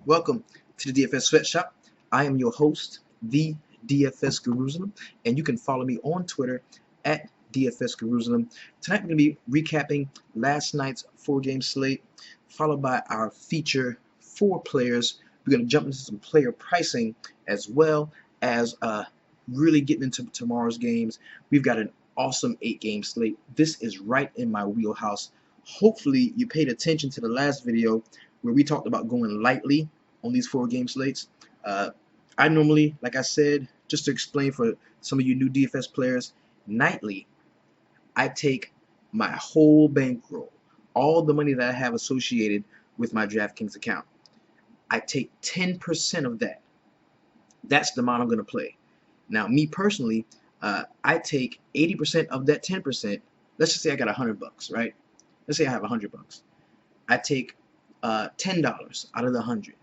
Welcome to the DFS Sweatshop. I am your host, the DFS Jerusalem, and you can follow me on Twitter at DFS Jerusalem. Tonight we're going to be recapping last night's four-game slate, followed by our feature four players. We're going to jump into some player pricing as well as really getting into tomorrow's games. We've got an awesome 8-game slate. This is right in my wheelhouse. Hopefully you paid attention to the last video where we talked about going lightly on these four-game slates. I normally, like I said, just to explain for some of you new DFS players, nightly, I take my whole bankroll, all the money that I have associated with my DraftKings account. I take 10% of that. That's the amount I'm going to play. Now, me personally, I take 80% of that 10%. Let's just say I got $100, right? Let's say I have $100. I take $10 out of the 100.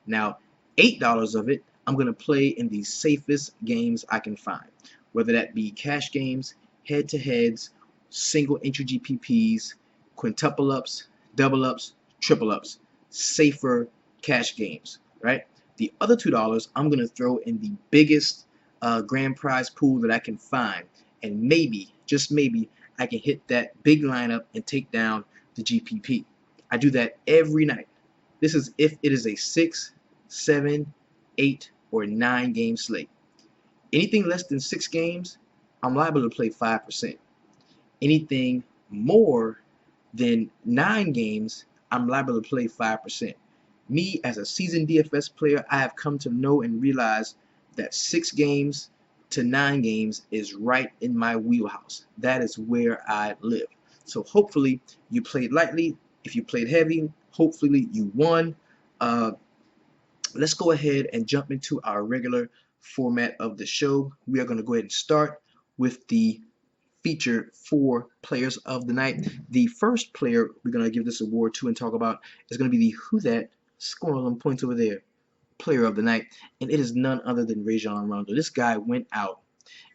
Now, $8 of it, I'm going to play in the safest games I can find, whether that be cash games, head-to-heads, single entry GPPs, quintuple ups, double ups, triple ups, safer cash games, right? The other $2 I'm going to throw in the biggest grand prize pool that I can find, and maybe, just maybe, I can hit that big lineup and take down the GPP. I do that every night. This is if it is a 6, 7, 8, or 9 game slate. Anything less than 6 games, I'm liable to play 5%. Anything more than 9 games, I'm liable to play 5%. Me, as a seasoned DFS player, I have come to know and realize that 6 games to 9 games is right in my wheelhouse. That is where I live. So hopefully you played lightly. If you played heavy, hopefully you won. Let's go ahead and jump into our regular format of the show. We are going to go ahead and start with the feature four players of the night. The first player we're going to give this award to and talk about is going to be the Who That, scoring all them points over there, player of the night, and it is none other than Rajon Rondo. This guy went out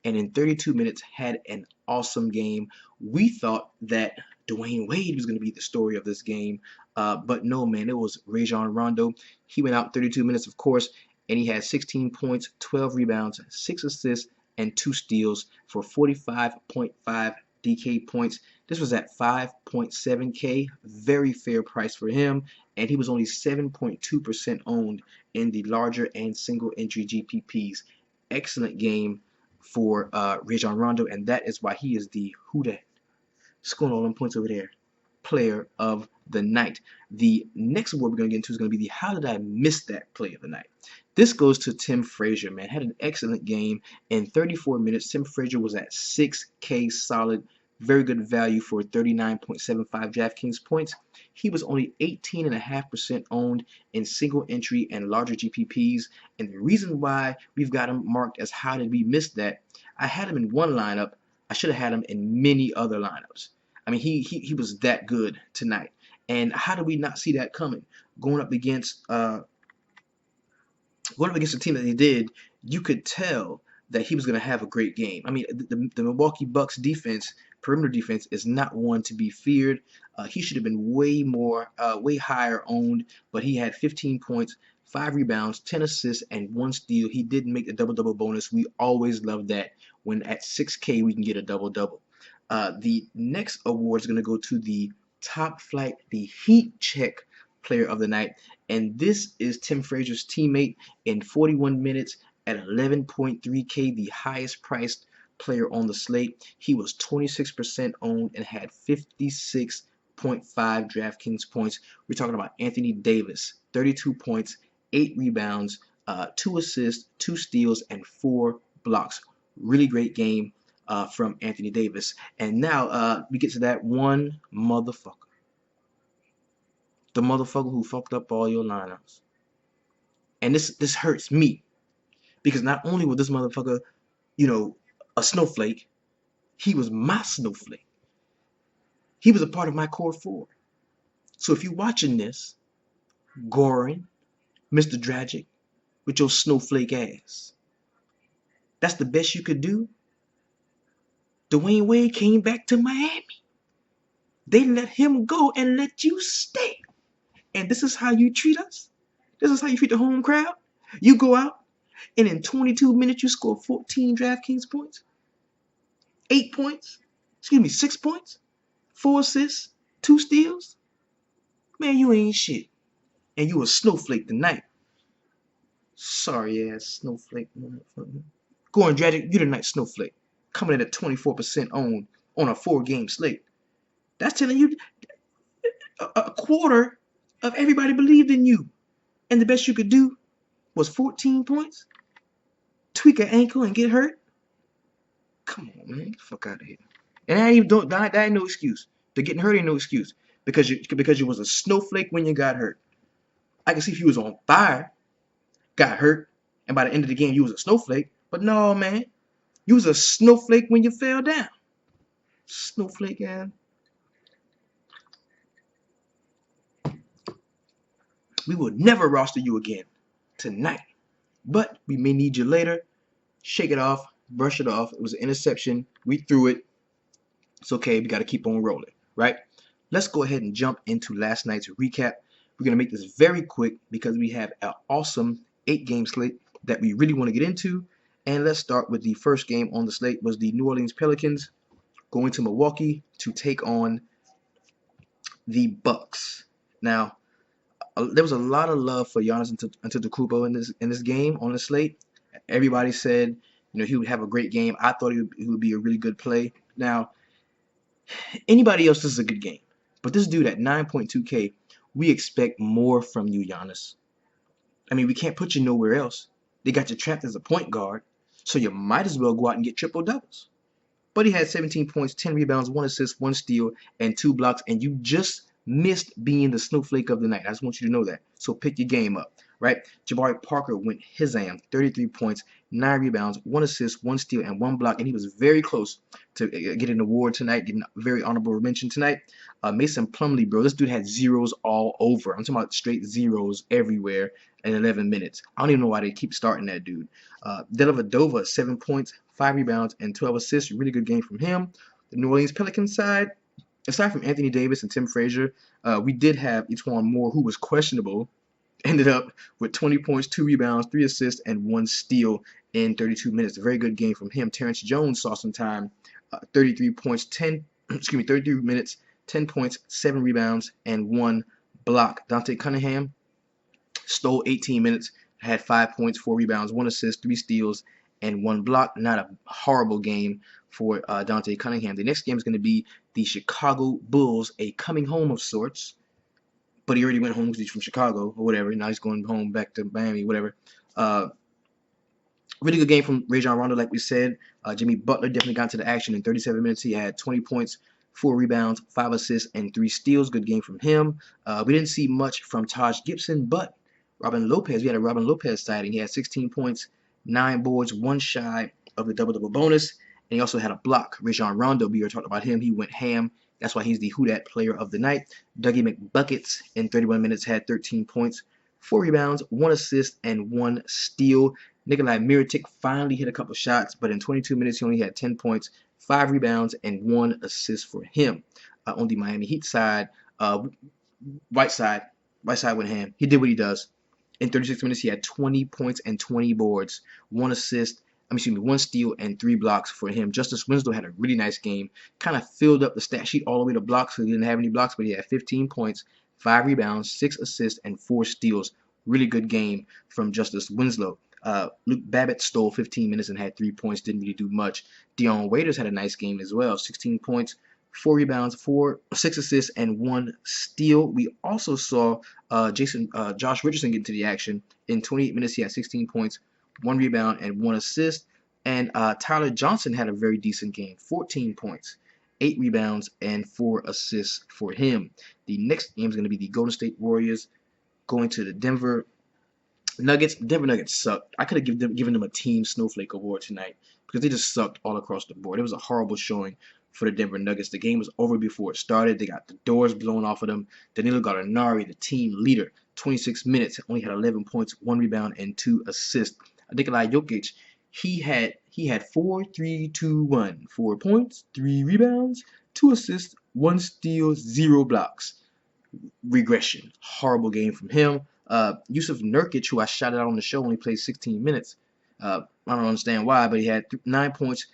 and in 32 minutes had an awesome game. We thought that Dwayne Wade was going to be the story of this game, but no, man, it was Rajon Rondo. He went out 32 minutes, of course, and he had 16 points, 12 rebounds, 6 assists, and 2 steals for 45.5 DK points. This was at 5.7K, very fair price for him, and he was only 7.2% owned in the larger and single entry GPPs. Excellent game for Rajon Rondo, and that is why he is the Who Dat, scoring all them points over there, player of the night. The next award we're going to get into is going to be the How Did I Miss That Play of the Night. This goes to Tim Frazier, man. Had an excellent game. In 34 minutes, Tim Frazier was at 6K solid. Very good value for 39.75 DraftKings points. He was only 18.5% owned in single entry and larger GPPs. And the reason why we've got him marked as how did we miss that, I had him in one lineup. I should have had him in many other lineups. I mean, he was that good tonight. And how did we not see that coming? Going up against the team that he did, you could tell that he was going to have a great game. I mean, the Milwaukee Bucks defense, perimeter defense, is not one to be feared. He should have been way higher owned, but he had 15 points, 5 rebounds, 10 assists, and 1 steal. He didn't make the double-double bonus. We always love that when at 6K we can get a double-double. The next award is going to go to the top flight, the Heat Check player of the night, and this is Tim Frazier's teammate in 41 minutes at 11.3K, the highest priced player on the slate. He was 26% owned and had 56.5 DraftKings points. We're talking about Anthony Davis, 32 points, 8 rebounds, 2 assists, 2 steals, and 4 blocks. Really great game from Anthony Davis. And now we get to that one motherfucker. The motherfucker who fucked up all your lineups. And this hurts me. Because not only was this motherfucker, a snowflake, he was my snowflake. He was a part of my core 4. So if you're watching this, Goran, Mr. Dragic, with your snowflake ass, that's the best you could do? Dwayne Wade came back to Miami. They let him go and let you stay. And this is how you treat us? This is how you treat the home crowd. You go out and in 22 minutes you score 14 DraftKings points, 8 points, 6 points, 4 assists, 2 steals. Man, you ain't shit. And you a snowflake tonight. Sorry ass snowflake. Goran Dragic, you tonight snowflake. Coming in at 24% owned on a 4-game slate. That's telling you a quarter of everybody believed in you. And the best you could do was 14 points? Tweak an ankle and get hurt? Come on, man. Get the fuck out of here. And that ain't no excuse. The getting hurt ain't no excuse. Because you was a snowflake when you got hurt. I can see if you was on fire, got hurt, and by the end of the game you was a snowflake. But no, man. You was a snowflake when you fell down. Snowflake, man. We will never roster you again tonight. But we may need you later. Shake it off. Brush it off. It was an interception. We threw it. It's okay. We got to keep on rolling, right? Let's go ahead and jump into last night's recap. We're going to make this very quick because we have an awesome 8-game slate that we really want to get into. And let's start with the first game on the slate was the New Orleans Pelicans going to Milwaukee to take on the Bucks. Now, there was a lot of love for Giannis Antetokounmpo in this game on the slate. Everybody said, he would have a great game. I thought he would be a really good play. Now, anybody else, this is a good game. But this dude at 9.2K, we expect more from you, Giannis. I mean, we can't put you nowhere else. They got you trapped as a point guard, so you might as well go out and get triple doubles. But he had 17 points, 10 rebounds, 1 assist, 1 steal, and 2 blocks, and you just missed being the snowflake of the night. I just want you to know that. So pick your game up, right? Jabari Parker went his 33 points, 9 rebounds, 1 assist, 1 steal, and 1 block, and he was very close to getting an award tonight, getting a very honorable mention tonight. Mason Plumlee, bro, this dude had zeros all over. I'm talking about straight zeros everywhere in 11 minutes. I don't even know why they keep starting that dude. Dellavedova, 7 points, 5 rebounds, and 12 assists. Really good game from him. The New Orleans Pelicans side, aside from Anthony Davis and Tim Frazier, we did have E'Twaun Moore, who was questionable. Ended up with 20 points, 2 rebounds, 3 assists, and 1 steal in 32 minutes. A very good game from him. Terrence Jones saw some time. 33 points, 33 minutes, 10 points, 7 rebounds, and 1 block. Dante Cunningham stole 18 minutes, had 5 points, 4 rebounds, 1 assist, 3 steals, and 1 block. Not a horrible game for Dante Cunningham. The next game is going to be the Chicago Bulls, a coming home of sorts. But he already went home because he's from Chicago or whatever. Now he's going home back to Miami, whatever. Really good game from Rajon Rondo, like we said. Jimmy Butler definitely got into the action in 37 minutes. He had 20 points, 4 rebounds, 5 assists, and 3 steals. Good game from him. We didn't see much from Taj Gibson, but Robin Lopez, we had a Robin Lopez sighting. He had 16 points, 9 boards, 1 shy of the double-double bonus. And he also had a block. Rajon Rondo, we were talking about him. He went ham. That's why he's the Who Dat player of the night. Dougie McBuckets in 31 minutes had 13 points, 4 rebounds, 1 assist, and 1 steal. Nikolai Mirotic finally hit a couple shots, but in 22 minutes he only had 10 points, 5 rebounds, and 1 assist for him. On the Miami Heat side, Whiteside went ham. He did what he does. In 36 minutes he had 20 points and 20 boards, 1 assist, 1 steal, and 3 blocks for him. Justice Winslow had a really nice game. Kind of filled up the stat sheet all the way to blocks, so he didn't have any blocks, but he had 15 points, 5 rebounds, 6 assists, and 4 steals. Really good game from Justice Winslow. Luke Babbitt stole 15 minutes and had 3 points, didn't really do much. Dion Waiters had a nice game as well. 16 points, 4 rebounds, 6 assists, and 1 steal. We also saw Josh Richardson get into the action. In 28 minutes, he had 16 points, 1 rebound, and 1 assist. And Tyler Johnson had a very decent game. 14 points, 8 rebounds, and 4 assists for him. The next game is going to be the Golden State Warriors going to the Denver Nuggets. Denver Nuggets sucked. I could have given them a Team Snowflake award tonight because they just sucked all across the board. It was a horrible showing for the Denver Nuggets. The game was over before it started. They got the doors blown off of them. Danilo Gallinari, the team leader, 26 minutes, only had 11 points, 1 rebound, and 2 assists. Nikola Jokic, he had 4-3-2-1. 4 points, 3 rebounds, 2 assists, 1 steal, 0 blocks. Regression. Horrible game from him. Yusuf Nurkic, who I shouted out on the show, only played 16 minutes. I don't understand why, but he had 9 points,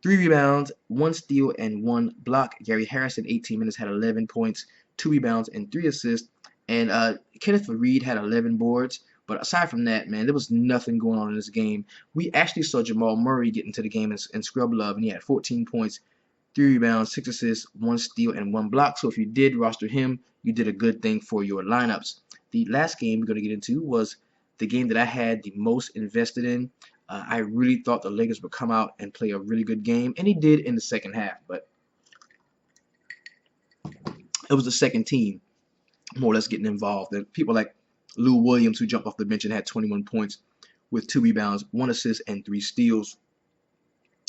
3 rebounds, 1 steal, and 1 block. Gary Harris in 18 minutes had 11 points, 2 rebounds, and 3 assists. And Kenneth Faried had 11 boards. But aside from that, man, there was nothing going on in this game. We actually saw Jamal Murray get into the game and scrub love, and he had 14 points, 3 rebounds, 6 assists, 1 steal, and 1 block. So if you did roster him, you did a good thing for your lineups. The last game we're going to get into was the game that I had the most invested in. I really thought the Lakers would come out and play a really good game, and he did in the second half, but it was the second team more or less getting involved. And people like Lou Williams, who jumped off the bench and had 21 points with 2 rebounds, 1 assist, and 3 steals.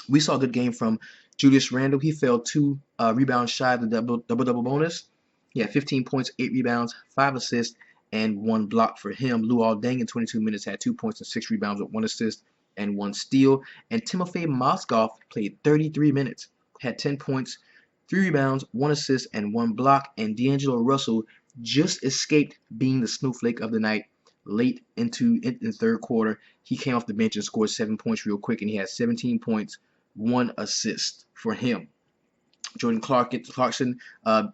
We saw a good game from Julius Randle. He fell 2 rebounds shy of the double bonus. He had 15 points, 8 rebounds, 5 assists, and 1 block for him. Luol Deng in 22 minutes had 2 points and 6 rebounds with 1 assist and 1 steal. And Timofey Mozgov played 33 minutes, had 10 points, 3 rebounds, 1 assist, and 1 block. And D'Angelo Russell just escaped being the snowflake of the night late in the third quarter. He came off the bench and scored 7 points real quick, and he had 17 points, 1 assist for him. Jordan Clarkson,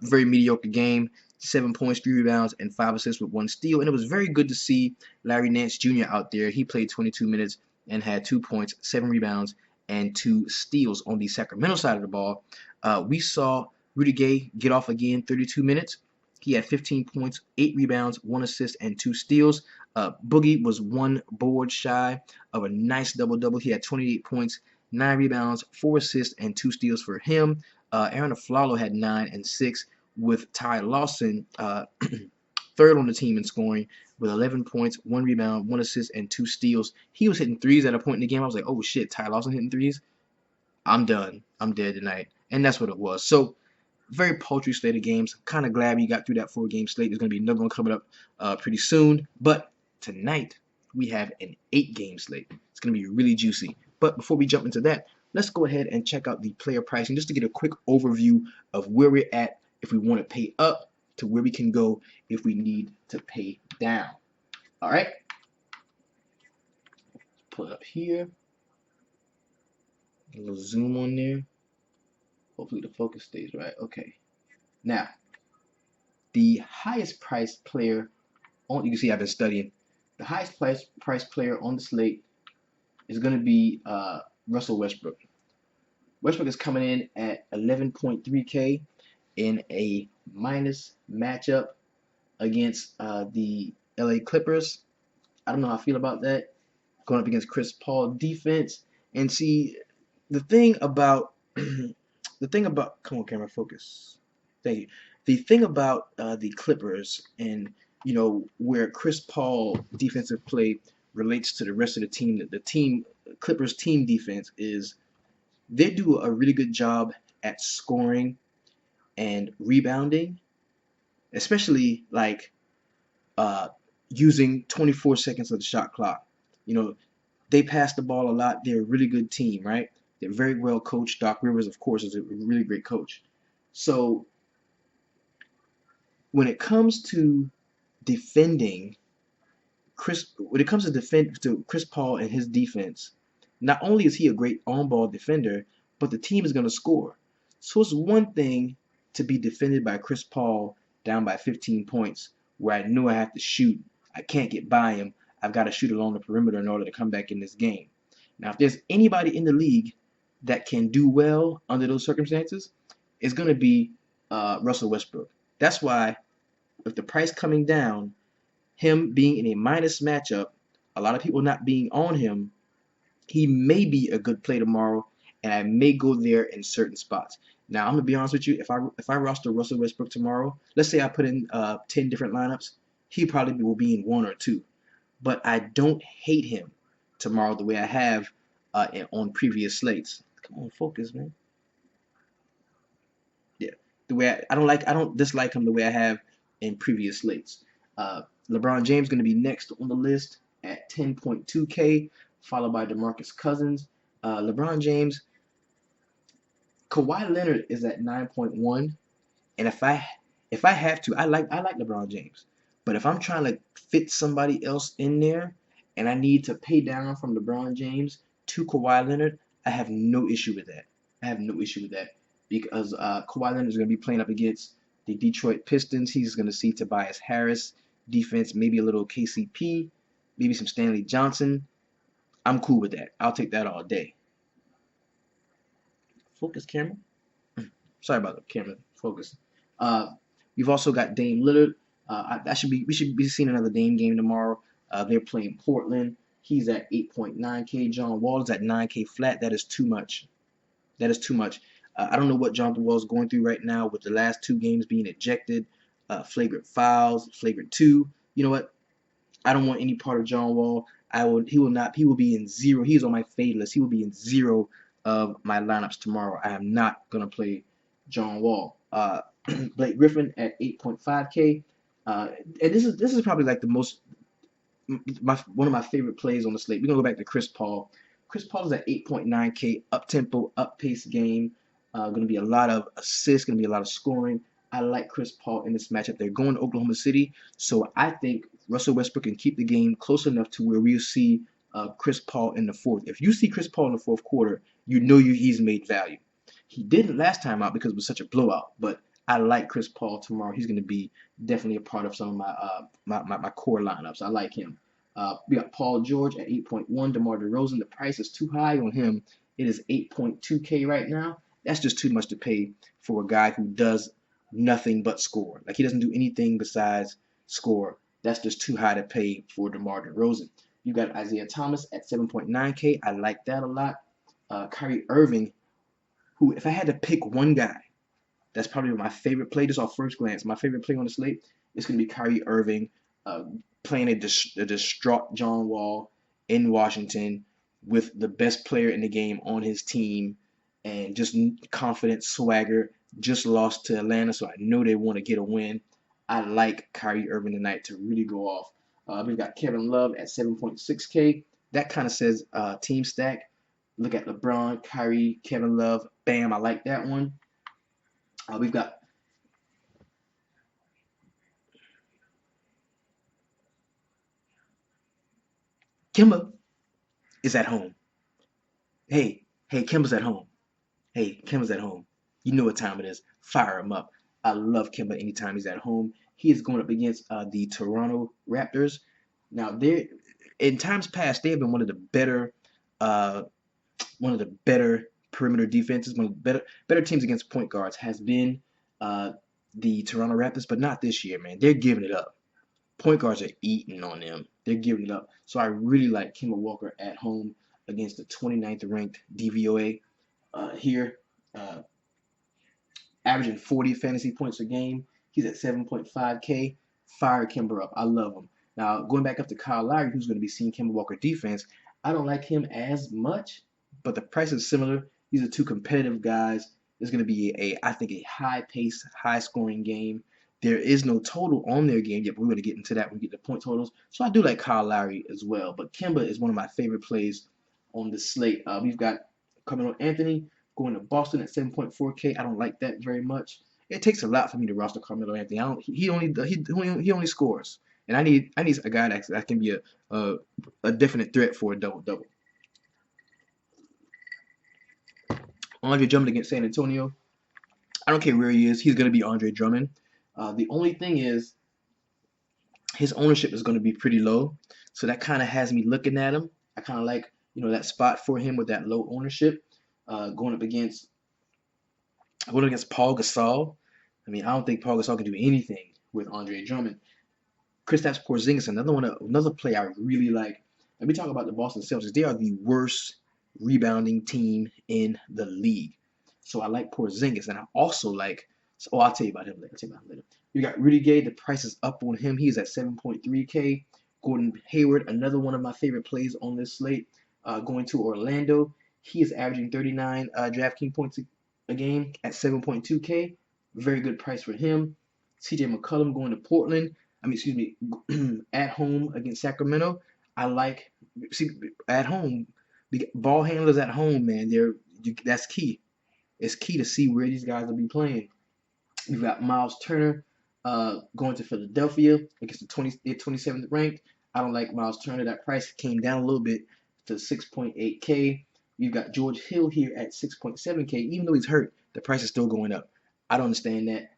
very mediocre game, 7 points, 3 rebounds, and 5 assists with 1 steal. And it was very good to see Larry Nance Jr. out there. He played 22 minutes and had 2 points, 7 rebounds, and 2 steals. On the Sacramento side of the ball, we saw Rudy Gay get off again, 32 minutes. He had 15 points, 8 rebounds, 1 assist, and 2 steals. Boogie was 1 board shy of a nice double-double. He had 28 points, 9 rebounds, 4 assists, and 2 steals for him. Aaron Aflalo had 9 and 6, with Ty Lawson third on the team in scoring with 11 points, 1 rebound, 1 assist, and 2 steals. He was hitting threes at a point in the game. I was like, oh shit, Ty Lawson hitting threes? I'm done. I'm dead tonight. And that's what it was. So, very paltry slate of games. Kind of glad we got through that 4-game slate. There's going to be another one coming up pretty soon. But tonight, we have an 8-game slate. It's going to be really juicy. But before we jump into that, let's go ahead and check out the player pricing just to get a quick overview of where we're at if we want to pay up to where we can go if we need to pay down. All right. Pull it up here. A little zoom on there. Hopefully the focus stays right. Okay. Now, the highest priced player on, you can see I've been studying. The highest price player on the slate is going to be Russell Westbrook. Westbrook is coming in at 11.3K in a minus matchup against the LA Clippers. I don't know how I feel about that. Going up against Chris Paul defense. And see, the thing about come on, camera, focus. Thank you. The thing about the Clippers and, you know, where Chris Paul defensive play relates to the rest of the team, Clippers team defense is they do a really good job at scoring and rebounding, especially like using 24 seconds of the shot clock. You know, they pass the ball a lot. They're a really good team, right? They're very well coached. Doc Rivers, of course, is a really great coach. So when it comes to defending Chris Paul and his defense, not only is he a great on-ball defender, but the team is going to score. So it's one thing to be defended by Chris Paul down by 15 points, where I know I have to shoot. I can't get by him. I've got to shoot along the perimeter in order to come back in this game. Now, if there's anybody in the league that can do well under those circumstances, it's going to be Russell Westbrook. That's why, with the price coming down, him being in a minus matchup, a lot of people not being on him, he may be a good play tomorrow, and I may go there in certain spots. Now, I'm gonna be honest with you. If I roster Russell Westbrook tomorrow, let's say I put in 10 different lineups, he probably will be in 1 or 2. But I don't hate him tomorrow the way I have on previous slates. Come on, focus, man. Yeah, the way I don't dislike him the way I have in previous slates. LeBron James going to be next on the list at 10.2K, followed by DeMarcus Cousins. LeBron James, Kawhi Leonard is at 9.1, and if I have to, I like LeBron James, But if I'm trying to fit somebody else in there and I need to pay down from LeBron James to Kawhi Leonard, I have no issue with that. I have no issue with that because Kawhi Leonard is going to be playing up against the Detroit Pistons. He's going to see Tobias Harris defense, maybe a little KCP, maybe some Stanley Johnson. I'm cool with that. I'll take that all day. Focus, camera. Sorry about the camera focus. Uh, we've also got Dame Lillard. We should be seeing another Dame game tomorrow. They're playing Portland. He's at 8.9K. John Wall is at 9K flat. That is too much. That is too much. I don't know what Jonathan Wall is going through right now with the last 2 games being ejected, flagrant fouls, flagrant 2. You know what? I don't want any part of John Wall. He will not. He will be in 0. He is on my fade list. He will be in 0 of my lineups tomorrow. I am not gonna play John Wall. Blake Griffin at 8.5K. And this is probably like the most one of my favorite plays on the slate. We're gonna go back to Chris Paul. Chris Paul is at 8.9K, up tempo, up pace game. Gonna be a lot of assists, gonna be a lot of scoring. I like Chris Paul in this matchup. They're going to Oklahoma City, so I think Russell Westbrook can keep the game close enough to where we'll see Chris Paul in the fourth. If you see Chris Paul in the fourth quarter, you know he's made value. He didn't last time out because it was such a blowout, but I like Chris Paul tomorrow. He's going to be definitely a part of some of my core lineups. I like him. We got Paul George at 8.1. DeMar DeRozan, the price is too high on him. It is 8.2K right now. That's just too much to pay for a guy who does nothing but score. Like, he doesn't do anything besides score. That's just too high to pay for DeMar DeRozan. You got Isaiah Thomas at 7.9K. I like that a lot. Kyrie Irving, who, if I had to pick one guy, that's probably my favorite play, just off first glance. My favorite play on the slate is going to be Kyrie Irving playing a distraught John Wall in Washington with the best player in the game on his team and just confident swagger. Just lost to Atlanta, so I know they want to get a win. I like Kyrie Irving tonight to really go off. We've got Kevin Love at 7.6K. That kind of says team stack. Look at LeBron, Kyrie, Kevin Love. Bam, I like that one. We've got Kemba is at home. Hey, Kemba's at home. Hey, Kemba's at home. You know what time it is. Fire him up. I love Kemba anytime he's at home. He is going up against the Toronto Raptors. Now, in times past, they have been uh, one of the better perimeter defenses, one of the better teams against point guards has been the Toronto Raptors, but not this year, man. They're giving it up. Point guards are eating on them. They're giving it up. So I really like Kemba Walker at home against the 29th ranked DVOA here, averaging 40 fantasy points a game. He's at 7.5K. Fire Kemba up. I love him. Now, going back up to Kyle Lowry, who's going to be seeing Kemba Walker defense, I don't like him as much, but the price is similar. These are two competitive guys. It's going to be I think, a high-paced, high-scoring game. There is no total on their game yet, but we're going to get into that when we get the point totals. So I do like Kyle Lowry as well, but Kemba is one of my favorite plays on the slate. We've got Carmelo Anthony going to Boston at 7.4K. I don't like that very much. It takes a lot for me to roster Carmelo Anthony. He only scores, and I need a guy that can be a definite threat for a double. Andre Drummond against San Antonio. I don't care where he is. He's going to be Andre Drummond. The only thing is his ownership is going to be pretty low, so that kind of has me looking at him. I kind of like that spot for him with that low ownership. Going against Paul Gasol. I mean, I don't think Paul Gasol can do anything with Andre Drummond. Kristaps Porzingis, another player I really like. And we talk about the Boston Celtics. They are the worst rebounding team in the league. So I like Porzingis, and I also like. Oh, I'll tell you about him later. You got Rudy Gay. The price is up on him. He's at 7.3K. Gordon Hayward, another one of my favorite plays on this slate, going to Orlando. He is averaging 39 DraftKings points a game at 7.2K. Very good price for him. CJ McCollum going to Portland. At home against Sacramento. I like at home. Ball handlers at home, man. That's key. It's key to see where these guys will be playing. You've got Miles Turner Going to Philadelphia against the 27th ranked. I don't like Miles Turner. That price came down a little bit to 6.8K. You've got George Hill here at 6.7K. Even though he's hurt, the price is still going up. I don't understand that.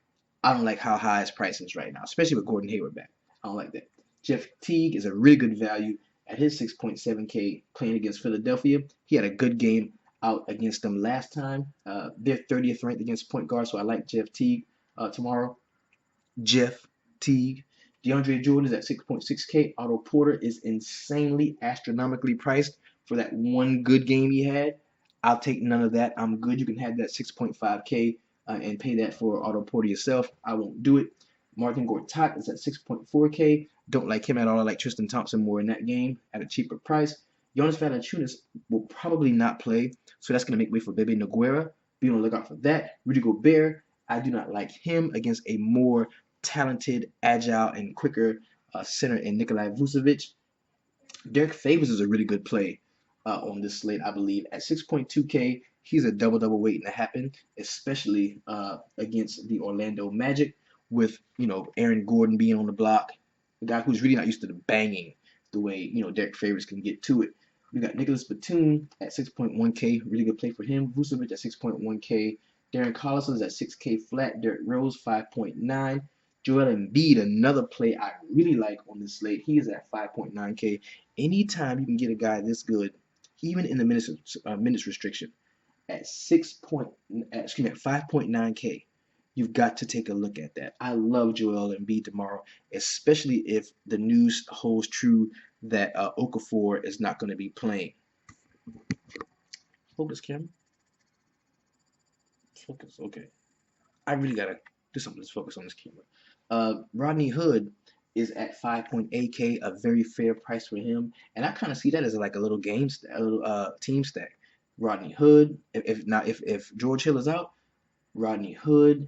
I don't like how high his price is right now, especially with Gordon Hayward back. I don't like that. Jeff Teague is a really good value at his 6.7K playing against Philadelphia. He had a good game out against them last time. They're 30th ranked against point guard, so I like Jeff Teague tomorrow. Jeff Teague. DeAndre Jordan is at 6.6K. Otto Porter is insanely astronomically priced for that one good game he had. I'll take none of that. I'm good. You can have that 6.5K and pay that for Otto Porter yourself. I won't do it. Martin Gortat is at 6.4K. Don't like him at all. I like Tristan Thompson more in that game at a cheaper price. Jonas Valanciunas will probably not play, so that's going to make way for Bebe Nogueira. Be on the lookout for that. Rudy Gobert, I do not like him against a more talented, agile, and quicker center in Nikolai Vucevic. Derek Favors is a really good play on this slate, I believe. At 6.2K, he's a double-double waiting to happen, especially against the Orlando Magic with, Aaron Gordon being on the block, a guy who's really not used to the banging the way, Derek Favors can get to it. We got Nicholas Batum at 6.1K, really good play for him. Vucevic at 6.1K. Darren Collison is at 6K flat. Derrick Rose 5.9. Joel Embiid, another play I really like on this slate. He is at 5.9K. Anytime you can get a guy this good, even in the minutes restriction, at 5.9K, you've got to take a look at that. I love Joel Embiid tomorrow, especially if the news holds true that Okafor is not going to be playing. Focus, camera. Focus. Okay. I really gotta do something to focus on this camera. Rodney Hood is at 5.8K, a very fair price for him, and I kind of see that as like a little game, a little team stack. Rodney Hood, if George Hill is out, Rodney Hood,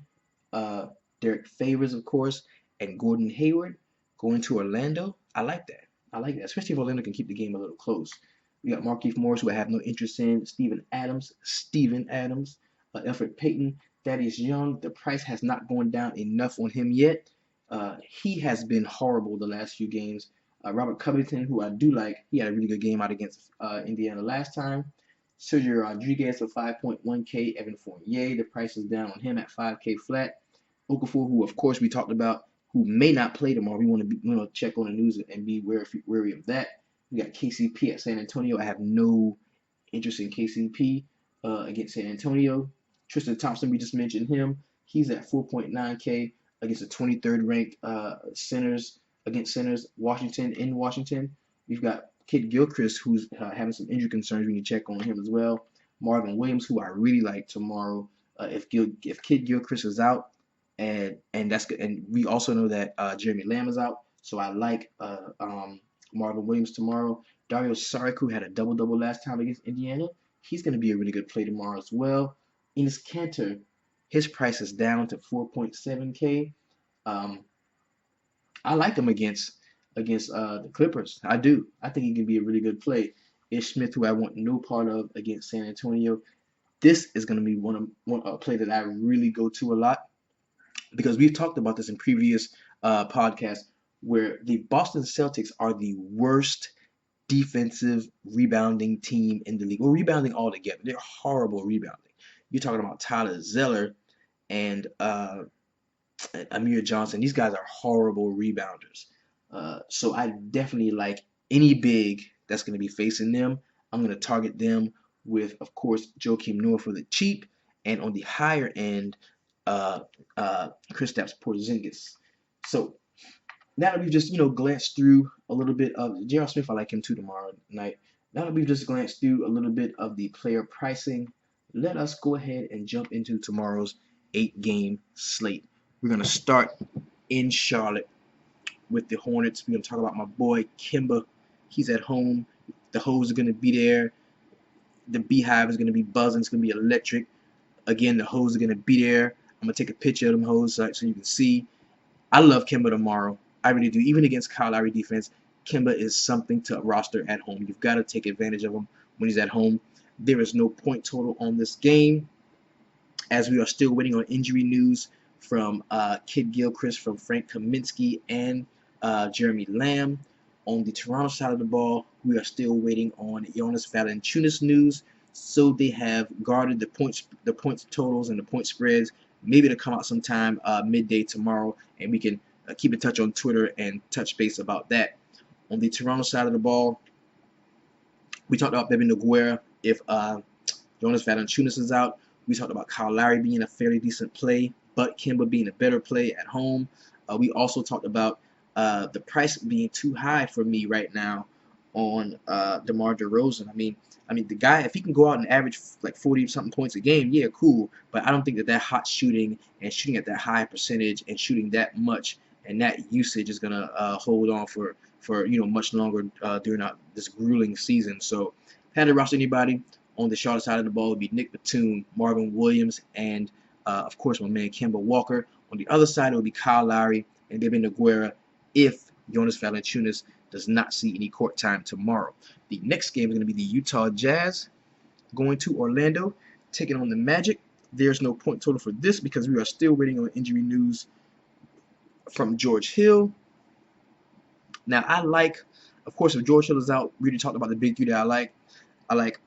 Derek Favors, of course, and Gordon Hayward going to Orlando. I like that. I like that, especially if Orlando can keep the game a little close. We got Markieff Morris, who I have no interest in. Steven Adams, Elfrid Payton, Thaddeus Young. The price has not gone down enough on him yet. He has been horrible the last few games. Robert Covington, who I do like, he had a really good game out against Indiana last time. Sergio Rodriguez for 5.1K. Evan Fournier, the price is down on him at 5K flat. Okafor, who of course we talked about, who may not play tomorrow. We want to check on the news and be wary of that. We got KCP at San Antonio. I have no interest in KCP against San Antonio. Tristan Thompson, we just mentioned him. He's at 4.9K against the 23rd ranked centers in Washington. We've got Kid Gilchrist, who's having some injury concerns. We need to check on him as well. Marvin Williams, who I really like tomorrow. If Kid Gilchrist is out, and that's good. And we also know that Jeremy Lamb is out, so I like Marvin Williams tomorrow. Dario Saric, who had a double-double last time against Indiana, he's going to be a really good play tomorrow as well. Enes Kanter, his price is down to 4.7K. I like him against the Clippers. I do. I think he can be a really good play. Ish Smith, who I want no part of against San Antonio. This is going to be a play that I really go to a lot because we've talked about this in previous podcasts where the Boston Celtics are the worst defensive rebounding team in the league. Or rebounding altogether. They're horrible rebounding. You're talking about Tyler Zeller and Amir Johnson. These guys are horrible rebounders. So I definitely like any big that's going to be facing them. I'm going to target them with, of course, Joakim Noah for the cheap, and on the higher end, Kristaps Porzingis. So now that we've just glanced through a little bit of J.R. Smith, I like him too tomorrow night. Now that we've just glanced through a little bit of the player pricing, let us go ahead and jump into tomorrow's 8-game slate. We're going to start in Charlotte with the Hornets. We're going to talk about my boy Kemba. He's at home. The hoes are going to be there. The beehive is going to be buzzing. It's going to be electric. Again, the hoes are going to be there. I'm going to take a picture of them hoes so you can see. I love Kemba tomorrow. I really do. Even against Kyle Lowry defense, Kemba is something to roster at home. You've got to take advantage of him when he's at home. There is no point total on this game, as we are still waiting on injury news from Kid Gilchrist, from Frank Kaminsky, and Jeremy Lamb. On the Toronto side of the ball, we are still waiting on Jonas Valanciunas news. So they have guarded the points totals and the point spreads. Maybe to come out sometime midday tomorrow, and we can keep in touch on Twitter and touch base about that. On the Toronto side of the ball, we talked about Bebe Nogueira if Jonas Valanciunas is out. We talked about Kyle Lowry being a fairly decent play, but Kemba being a better play at home. We also talked about the price being too high for me right now on DeMar DeRozan. I mean, the guy, if he can go out and average like 40-something points a game, yeah, cool. But I don't think that hot shooting and shooting at that high percentage and shooting that much and that usage is gonna hold on for much longer during this grueling season. So, if I had to roster anybody on the Charlotte side of the ball, would be Nick Batum, Marvin Williams, and of course my man Kemba Walker. On the other side, it would be Kyle Lowry and Bebe Nogueira if Jonas Valanciunas does not see any court time tomorrow. The next game is going to be the Utah Jazz going to Orlando, taking on the Magic. There's no point total for this because we are still waiting on injury news from George Hill. Now, I like, of course, if George Hill is out, we already talked about the big three that I like. I like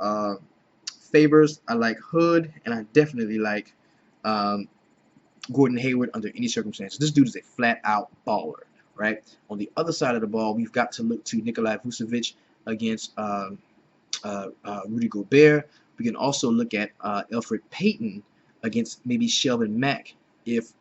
Favors, I like Hood, and I definitely like Gordon Hayward under any circumstances. This dude is a flat-out baller, right? On the other side of the ball, we've got to look to Nikolai Vucevic against Rudy Gobert. We can also look at Elfrid Payton against maybe Shelvin Mack if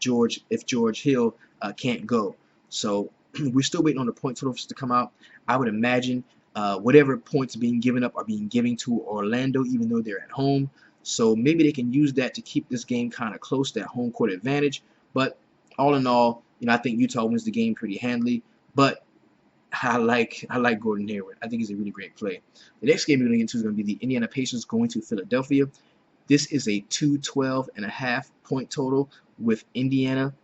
George Hill can't go. So we're still waiting on the point totals to come out. I would imagine whatever points being given up are being given to Orlando, even though they're at home. So maybe they can use that to keep this game kind of close, that home court advantage. But all in all, I think Utah wins the game pretty handily. But I like Gordon Hayward. I think he's a really great play. The next game we're going to get into is going to be the Indiana Pacers going to Philadelphia. This is a 212.5 point total with Indiana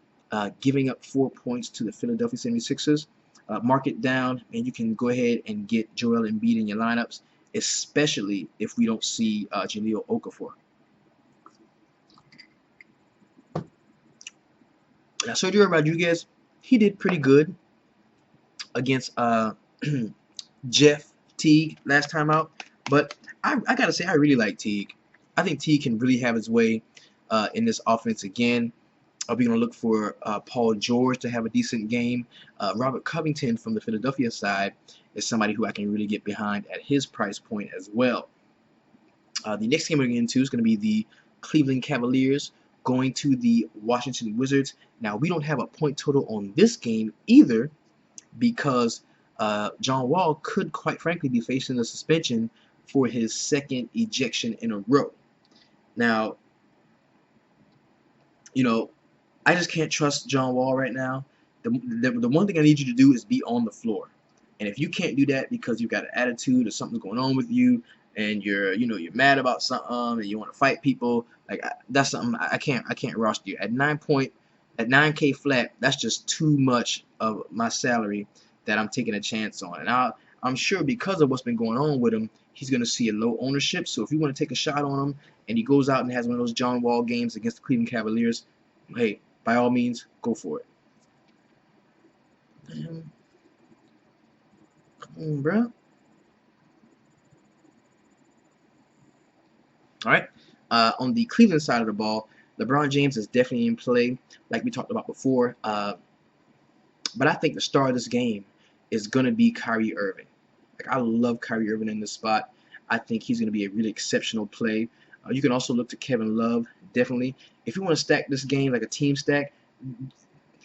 giving up 4 points to the Philadelphia 76ers. Mark it down, and you can go ahead and get Joel Embiid in your lineups, especially if we don't see Jahlil Okafor. Now, Sergio Rodriguez, he did pretty good against Jeff Teague last time out, but I gotta say I really like Teague. I think Teague can really have his way in this offense again. I'll be going to look for Paul George to have a decent game. Robert Covington from the Philadelphia side is somebody who I can really get behind at his price point as well. The next game we're going to get into is going to be the Cleveland Cavaliers going to the Washington Wizards. Now, we don't have a point total on this game either because John Wall could, quite frankly, be facing a suspension for his second ejection in a row. Now, I just can't trust John Wall right now. The one thing I need you to do is be on the floor. And if you can't do that because you've got an attitude or something's going on with you and you're mad about something and you want to fight people, that's something I can't roster you. At 9K flat, that's just too much of my salary that I'm taking a chance on. And I'm sure because of what's been going on with him, he's going to see a low ownership. So if you want to take a shot on him and he goes out and has one of those John Wall games against the Cleveland Cavaliers, hey, by all means, go for it. Come on, bro. All right. On the Cleveland side of the ball, LeBron James is definitely in play, like we talked about before. But I think the star of this game is going to be Kyrie Irving. I love Kyrie Irving in this spot. I think he's going to be a really exceptional play. You can also look to Kevin Love, definitely. If you want to stack this game like a team stack,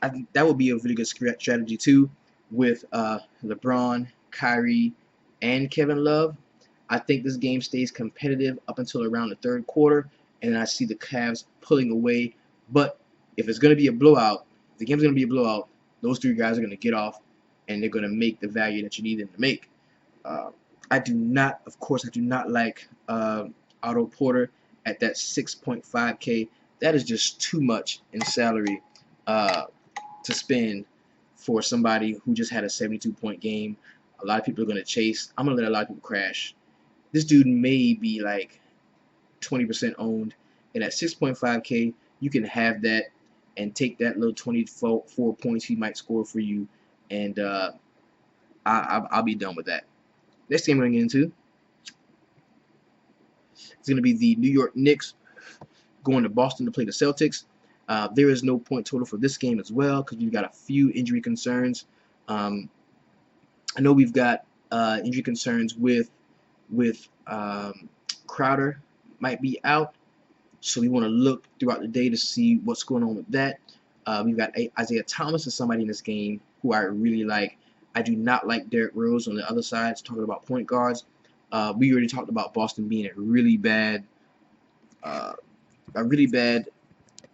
I think that would be a really good strategy too with LeBron, Kyrie, and Kevin Love. I think this game stays competitive up until around the third quarter, and I see the Cavs pulling away. But if it's going to be a blowout, if the game's going to be a blowout, those three guys are going to get off, and they're going to make the value that you need them to make. I do not like Otto Porter at that 6.5K. That is just too much in salary to spend for somebody who just had a 72-point game. A lot of people are going to chase. I'm going to let a lot of people crash. This dude may be like 20% owned, And at 6.5K, you can have that and take that little 24 points he might score for you, and I'll be done with that. Next game we're going to get into is going to be the New York Knicks going to Boston to play the Celtics. There is no point total for this game as well because we've got a few injury concerns. I know we've got injury concerns with Crowder might be out, so we want to look throughout the day to see what's going on with that. We've got Isaiah Thomas is somebody in this game who I really like. I do not like Derrick Rose on the other side. Talking about point guards, we already talked about Boston being a really bad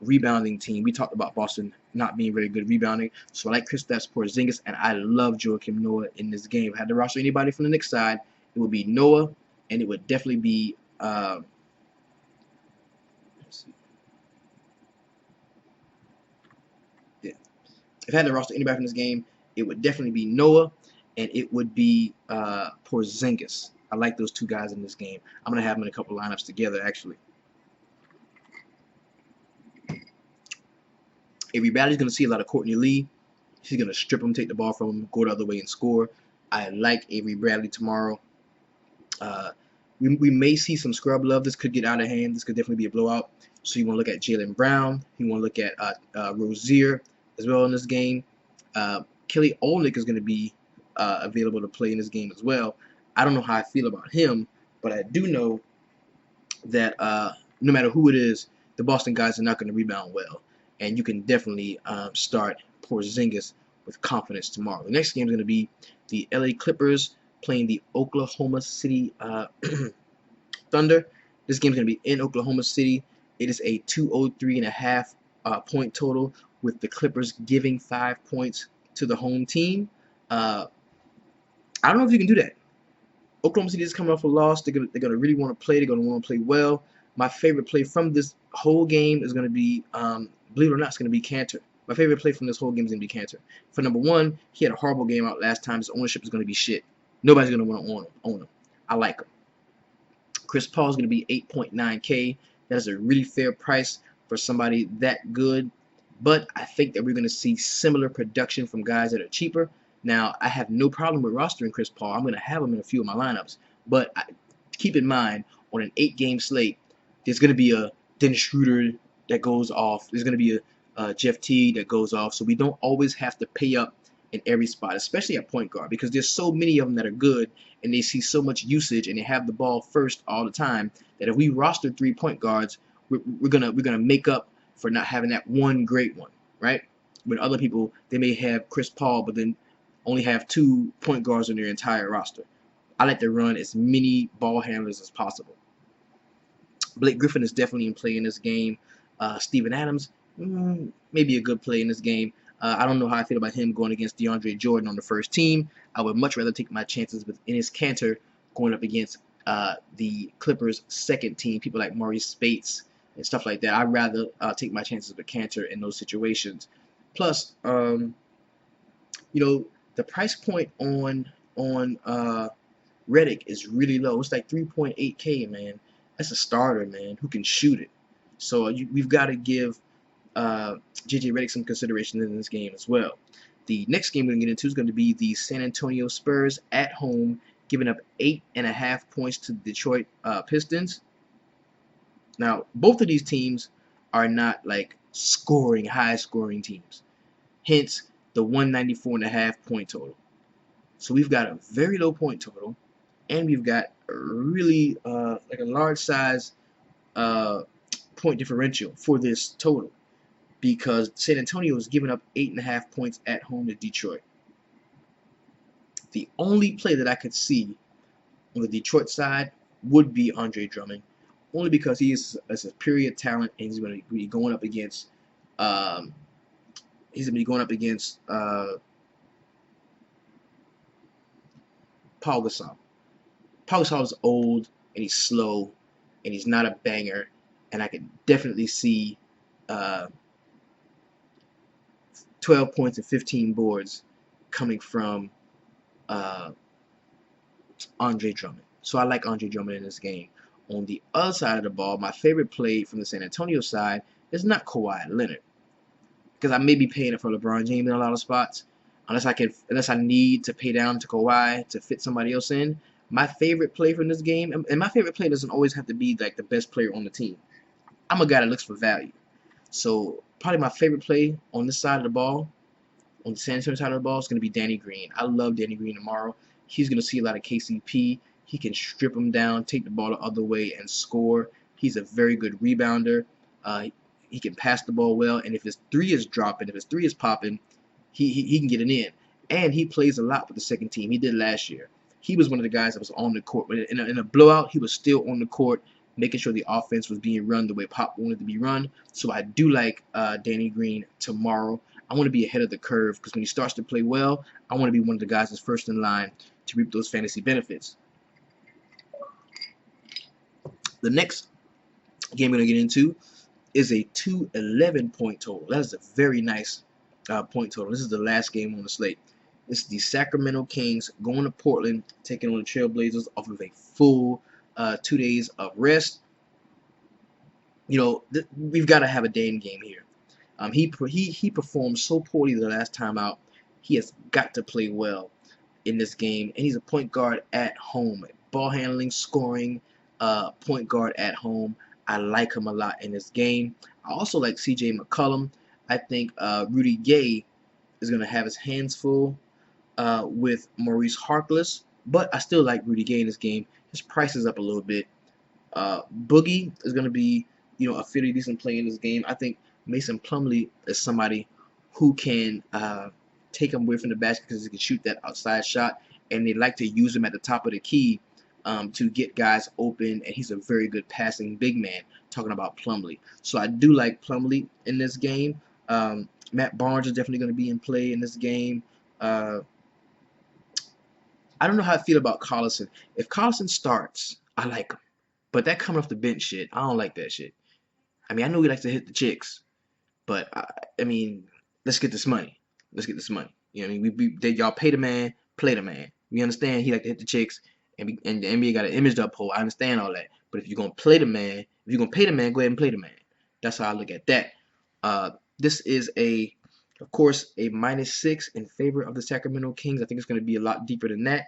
rebounding team. We talked about Boston not being very good rebounding. So I like Kristaps Porzingis, and I love Joakim Noah in this game. If I had to roster anybody from the Knicks side, it would be Noah, and it would definitely be if I had to roster anybody from this game, it would definitely be Noah, and it would be Porzingis. I like those two guys in this game. I'm going to have them in a couple lineups together, actually. Avery Bradley's going to see a lot of Courtney Lee. She's going to strip him, take the ball from him, go the other way and score. I like Avery Bradley tomorrow. We may see some scrub love. This could get out of hand. This could definitely be a blowout. So you want to look at Jaylen Brown. You want to look at Rozier as well in this game. Kelly Olynyk is going to be available to play in this game as well. I don't know how I feel about him, but I do know that no matter who it is, the Boston guys are not going to rebound well. And you can definitely start Porzingis with confidence tomorrow. The next game is going to be the LA Clippers playing the Oklahoma City Thunder. This game is going to be in Oklahoma City. It is a 203.5 point total, with the Clippers giving 5 points to the home team. I don't know if you can do that. Oklahoma City is coming off a loss. They're gonna really want to play. They're gonna want to play well. My favorite play from this whole game is gonna be, believe it or not, it's gonna be Cantor. My favorite play from this whole game is gonna be Cantor. For number one, he had a horrible game out last time. His ownership is gonna be shit. Nobody's gonna want to own him. I like him. Chris Paul is gonna be 8.9K. That is a really fair price for somebody that good. But I think that we're going to see similar production from guys that are cheaper. Now, I have no problem with rostering Chris Paul. I'm going to have him in a few of my lineups. But keep in mind, on an 8-game slate, there's going to be a Dennis Schroeder that goes off. There's going to be a Jeff Teague that goes off. So we don't always have to pay up in every spot, especially at point guard, because there's so many of them that are good and they see so much usage and they have the ball first all the time that if we roster 3 point guards, we're gonna make up for not having that one great one, right? With other people, they may have Chris Paul, but then only have 2 point guards on their entire roster. I like to run as many ball handlers as possible. Blake Griffin is definitely in play in this game. Steven Adams, maybe a good play in this game. I don't know how I feel about him going against DeAndre Jordan on the first team. I would much rather take my chances with Enes Kanter going up against the Clippers' second team, people like Maurice Spates and stuff like that. I'd rather take my chances with Kanter in those situations. Plus, you know, the price point on Redick is really low. It's like 3.8K, man. That's a starter, man, who can shoot it. So we've got to give JJ Redick some consideration in this game as well. The next game we're going to get into is going to be the San Antonio Spurs at home, giving up 8.5 points to the Detroit Pistons. Now, both of these teams are not like high-scoring teams. Hence, the 194.5 point total. So we've got a very low point total, and we've got a really like a large size point differential for this total, because San Antonio is giving up 8.5 points at home to Detroit. The only play that I could see on the Detroit side would be Andre Drummond, only because he is a superior talent and he's going to be going up against Paul Gasol. Paul Gasol is old and he's slow and he's not a banger, and I could definitely see 12 points and 15 boards coming from Andre Drummond. So I like Andre Drummond in this game On the other side of the ball, my favorite play from the San Antonio side is not Kawhi Leonard, because I may be paying it for LeBron James in a lot of spots. Unless I need to pay down to Kawhi to fit somebody else in. My favorite play from this game, and my favorite play doesn't always have to be like the best player on the team. I'm a guy that looks for value. So probably my favorite play on this side of the ball, on the San Antonio side of the ball, is going to be Danny Green. I love Danny Green tomorrow. He's going to see a lot of KCP. He can strip him down, take the ball the other way, and score. He's a very good rebounder. He can pass the ball well, and if his three is dropping, if his three is popping, he can get it in. And he plays a lot with the second team. He did last year. He was one of the guys that was on the court. But in a blowout, he was still on the court, making sure the offense was being run the way Pop wanted to be run. So I do like Danny Green tomorrow. I want to be ahead of the curve, because when he starts to play well, I want to be one of the guys that's first in line to reap those fantasy benefits. The next game we're going to get into is a 211 point total. That is a very nice point total. This is the last game on the slate. This is the Sacramento Kings going to Portland, taking on the Trailblazers off of a full 2 days of rest. You know, we've got to have a Dame game here. He performed so poorly the last time out. He has got to play well in this game, and he's a point guard at home. Ball handling, scoring, point guard at home. I like him a lot in this game. I also like C.J. McCollum. I think Rudy Gay is going to have his hands full with Maurice Harkless, but I still like Rudy Gay in this game. His price is up a little bit. Boogie is going to be, a fairly decent play in this game. I think Mason Plumlee is somebody who can take him away from the basket, because he can shoot that outside shot, and they like to use him at the top of the key to get guys open, and he's a very good passing big man, talking about Plumlee. So I do like Plumlee in this game. Matt Barnes is definitely going to be in play in this game. I don't know how I feel about Collison. If Collison starts, I like him. But that coming off the bench shit, I don't like that shit. I mean, I know he likes to hit the chicks, but I mean, let's get this money. Let's get this money. You know what I mean? Y'all pay the man, play the man. We understand he like to hit the chicks, and the NBA got an image to uphold. I understand all that. But if you're gonna play the man, if you're gonna pay the man, go ahead and play the man. That's how I look at that. This is of course, a -6 in favor of the Sacramento Kings. I think it's going to be a lot deeper than that.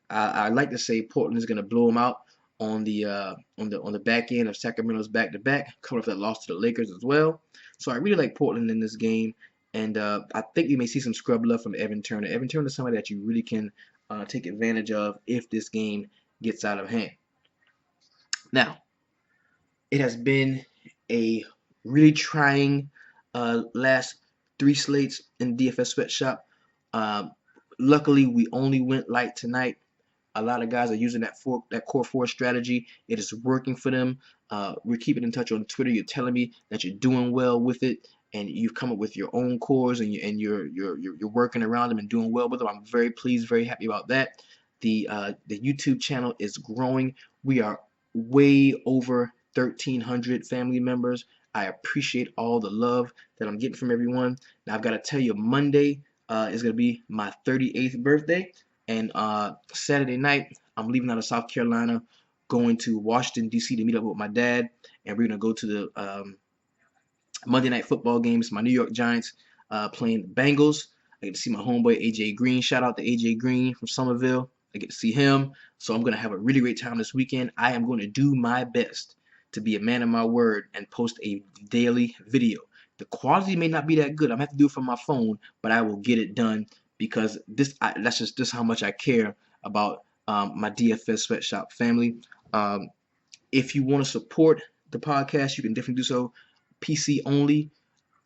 I'd like to say Portland is going to blow them out on the back end of Sacramento's back-to-back, coming off that loss to the Lakers as well. So I really like Portland in this game, and I think you may see some scrub love from Evan Turner. Evan Turner is somebody that you really can take advantage of if this game gets out of hand. Now, it has been a really trying last 3 slates in DFS Sweatshop. Luckily, we only went light tonight. A lot of guys are using that core 4 strategy. It is working for them. We're keeping in touch on Twitter. You're telling me that you're doing well with it, and you've come up with your own cores, and you're working around them and doing well with them. I'm very pleased, very happy about that. The YouTube channel is growing. We are way over 1,300 family members. I appreciate all the love that I'm getting from everyone. Now, I've got to tell you, Monday is going to be my 38th birthday. And Saturday night, I'm leaving out of South Carolina, going to Washington, D.C. to meet up with my dad. And we're going to go to the Monday Night Football games. My New York Giants playing the Bengals. I get to see my homeboy, A.J. Green. Shout out to A.J. Green from Somerville. I get to see him. So I'm going to have a really great time this weekend. I am going to do my best to be a man of my word and post a daily video. The quality may not be that good. I'm going to have to do it from my phone, but I will get it done, because that's just how much I care about my DFS Sweatshop family. If you want to support the podcast, you can definitely do so. PC only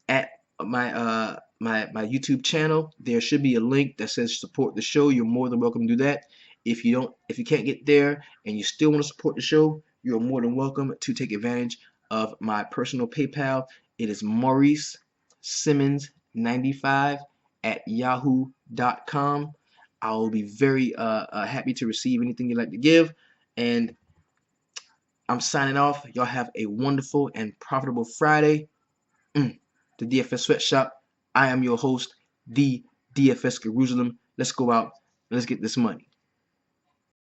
at my YouTube channel. There should be a link that says support the show. You're more than welcome to do that. If you can't get there and you still want to support the show, you're more than welcome to take advantage of my personal PayPal. It is Maurice Simmons 95 at yahoo.com. I will be very happy to receive anything you'd like to give. And I'm signing off. Y'all have a wonderful and profitable Friday. The DFS Sweatshop. I am your host, the DFS Jerusalem. Let's go out and let's get this money.